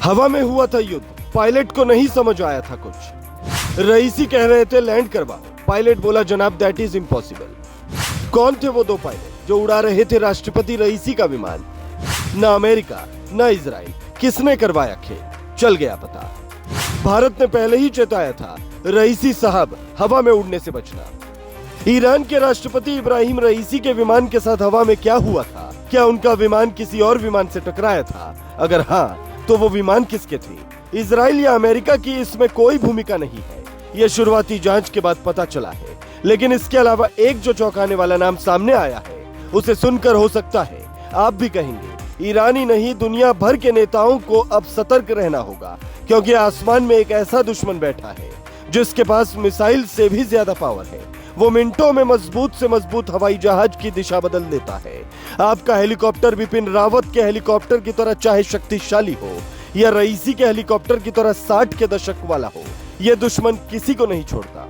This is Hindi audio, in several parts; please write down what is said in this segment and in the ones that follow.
हवा में हुआ था युद्ध, पायलट को नहीं समझ आया था कुछ। रईसी कह रहे थे लैंड करवाओ, पायलट बोला जनाब दैट इज इम्पॉसिबल। कौन थे वो दो पायलट जो उड़ा रहे थे राष्ट्रपति रईसी का विमान? न अमेरिका न इजराइल, किसने करवाया खेल? चल गया पता। भारत ने पहले ही चेताया था रईसी साहब हवा में उड़ने से बचना। ईरान के राष्ट्रपति इब्राहिम रईसी के विमान के साथ हवा में क्या हुआ था? क्या उनका विमान किसी और विमान से टकराया था? अगर हाँ तो वो विमान किसके थे? इजराइल या अमेरिका की इसमें कोई भूमिका नहीं है, यह शुरुआती जांच के बाद पता चला है। लेकिन इसके अलावा एक जो चौंकाने वाला नाम सामने आया है, उसे सुनकर हो सकता है आप भी कहेंगे ईरानी नहीं दुनिया भर के नेताओं को अब सतर्क रहना होगा, क्योंकि आसमान में एक ऐसा दुश्मन बैठा है जिसके पास मिसाइल से भी ज्यादा पावर है। वो मिनटों में मजबूत से मजबूत हवाई जहाज की दिशा बदल देता है। आपका हेलीकॉप्टर बिपिन रावत के हेलीकॉप्टर की तरह चाहे शक्तिशाली हो या रईसी के हेलीकॉप्टर की तरह 60 के दशक वाला हो, यह दुश्मन किसी को नहीं छोड़ता।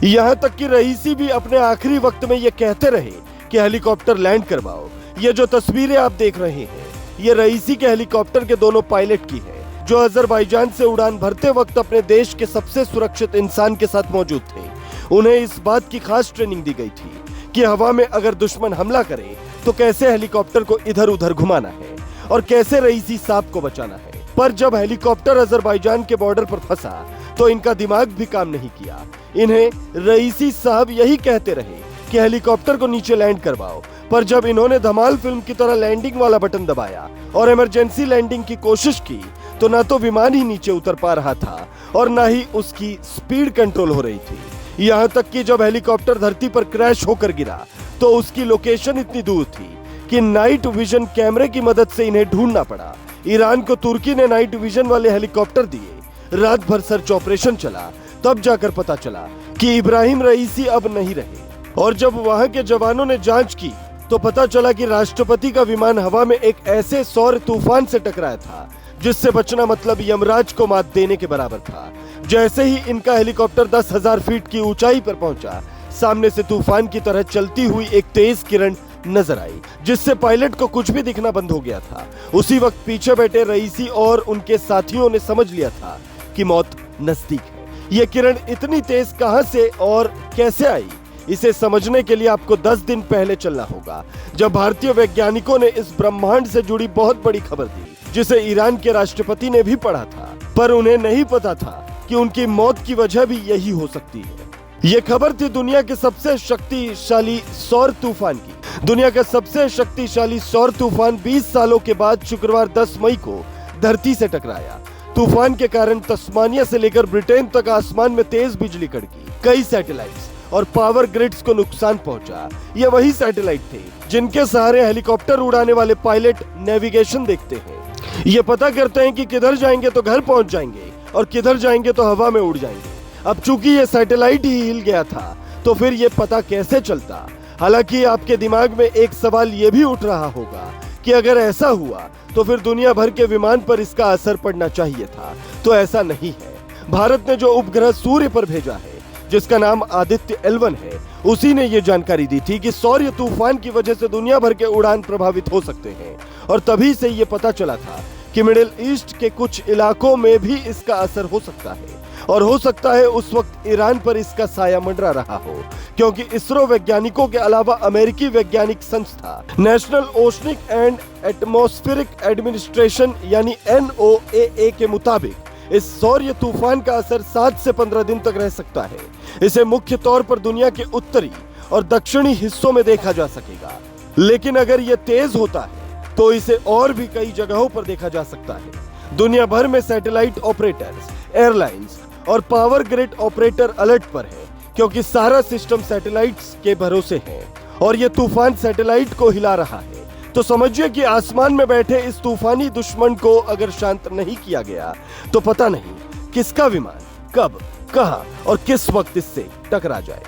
यहाँ तक कि रईसी भी अपने आखिरी वक्त में ये कहते रहे कि हेलीकॉप्टर लैंड करवाओ। ये जो तस्वीरें आप देख रहे हैं, ये रईसी के हेलीकॉप्टर के दोनों पायलट की है, जो अजरबैजान से उड़ान भरते वक्त अपने देश के सबसे सुरक्षित इंसान के साथ मौजूद थे। उन्हें इस बात की खास ट्रेनिंग दी गई थी कि हवा में अगर दुश्मन हमला करे तो कैसे हेलीकॉप्टर को इधर उधर घुमाना है और कैसे रईसी साहब को बचाना है। पर जब हेलीकॉप्टर अजरबैजान के बॉर्डर पर फंसा तो इनका दिमाग भी काम नहीं किया। इन्हें रईसी साहब यही कहते रहे कि हेलीकॉप्टर को नीचे लैंड करवाओ, पर जब इन्होंने धमाल फिल्म की तरह लैंडिंग वाला बटन दबाया और इमरजेंसी लैंडिंग की कोशिश की तो ना तो विमान ही नीचे उतर पा रहा था और ना ही उसकी स्पीड कंट्रोल हो रही थी। यहाँ तक कि जब हेलीकॉप्टर धरती पर क्रैश होकर गिरा तो उसकी लोकेशन इतनी दूर थी कि नाइट विजन कैमरे की मदद से इन्हें ढूंढना पड़ा। ईरान को तुर्की ने नाइट विजन वाले हेलीकॉप्टर दिए, रात भर सर्च ऑपरेशन चला, तब जाकर पता चला कि इब्राहिम रईसी अब नहीं रहे। और जब वहां के जवानों ने जांच की तो पता चला कि राष्ट्रपति का विमान हवा में एक ऐसे सौर तूफान से टकराया था जिससे बचना मतलब यमराज को मात देने के बराबर था। जैसे ही इनका हेलीकॉप्टर 10,000 फीट की ऊंचाई पर पहुंचा, सामने से तूफान की तरह चलती हुई एक तेज किरण नजर आई, जिससे पायलट को कुछ भी दिखना बंद हो गया था। उसी वक्त पीछे बैठे रईसी और उनके साथियों ने समझ लिया था कि मौत नजदीक है। ये किरण इतनी तेज कहां से और कैसे आई, इसे समझने के लिए आपको 10 दिन पहले चलना होगा, जब भारतीय वैज्ञानिकों ने इस ब्रह्मांड से जुड़ी बहुत बड़ी खबर दी, जिसे ईरान के राष्ट्रपति ने भी पढ़ा था, पर उन्हें नहीं पता था कि उनकी मौत की वजह भी यही हो सकती है। ये खबर थी दुनिया के सबसे शक्तिशाली सौर तूफान की। दुनिया का सबसे शक्तिशाली सौर तूफान 20 सालों के बाद शुक्रवार 10 मई को धरती से टकराया। तूफान के कारण तस्मानिया से लेकर ब्रिटेन तक आसमान में तेज बिजली कड़की, कई सैटेलाइट्स और पावर ग्रिड्स को नुकसान पहुंचा। ये वही सैटेलाइट थे जिनके सहारे हेलीकॉप्टर उड़ाने वाले पायलट नेविगेशन देखते हैं। ये पता करते हैं कि किधर जाएंगे तो घर पहुंच जाएंगे और किधर जाएंगे तो हवा में उड़ जाएंगे। अब चूंकि ये सैटेलाइट ही हिल गया था तो फिर ये पता कैसे चलता? हालांकि आपके दिमाग में एक सवाल ये भी उठ रहा होगा कि अगर ऐसा हुआ तो फिर दुनिया भर के विमान पर इसका असर पड़ना चाहिए था। तो ऐसा नहीं है। भारत ने जो उपग्रह सूर्य पर भेजा है, जिसका नाम आदित्य L1 है, उसी ने ये जानकारी दी थी कि सौर तूफान की वजह से दुनिया भर के उड़ान प्रभावित हो सकते हैं। और तभी से ये पता चला था कि मिडिल ईस्ट के कुछ इलाकों में भी इसका असर हो सकता है, और हो सकता है उस वक्त ईरान पर इसका साया मंडरा रहा हो, क्योंकि इसरो वैज्ञानिकों के अलावा अमेरिकी वैज्ञानिक संस्था national oceanic and atmospheric administration यानी NOAA के मुताबिक इस सौर तूफान का असर 7 से 15 दिन तक रह सकता है। इसे मुख्य तौर पर दुनिया के उत्तरी और दक्षिणी हिस्सों में देखा जा सकेगा, लेकिन अगर यह तेज होता है तो इसे और भी कई जगहों पर देखा जा सकता है। दुनिया भर में सैटेलाइट ऑपरेटर्स, एयरलाइंस और पावर ग्रिड ऑपरेटर अलर्ट पर है, क्योंकि सारा सिस्टम सैटेलाइट्स के भरोसे है और ये तूफान सैटेलाइट को हिला रहा है। तो समझिए कि आसमान में बैठे इस तूफानी दुश्मन को अगर शांत नहीं किया गया तो पता नहीं किसका विमान कब, कहां और किस वक्त इससे टकरा जाए।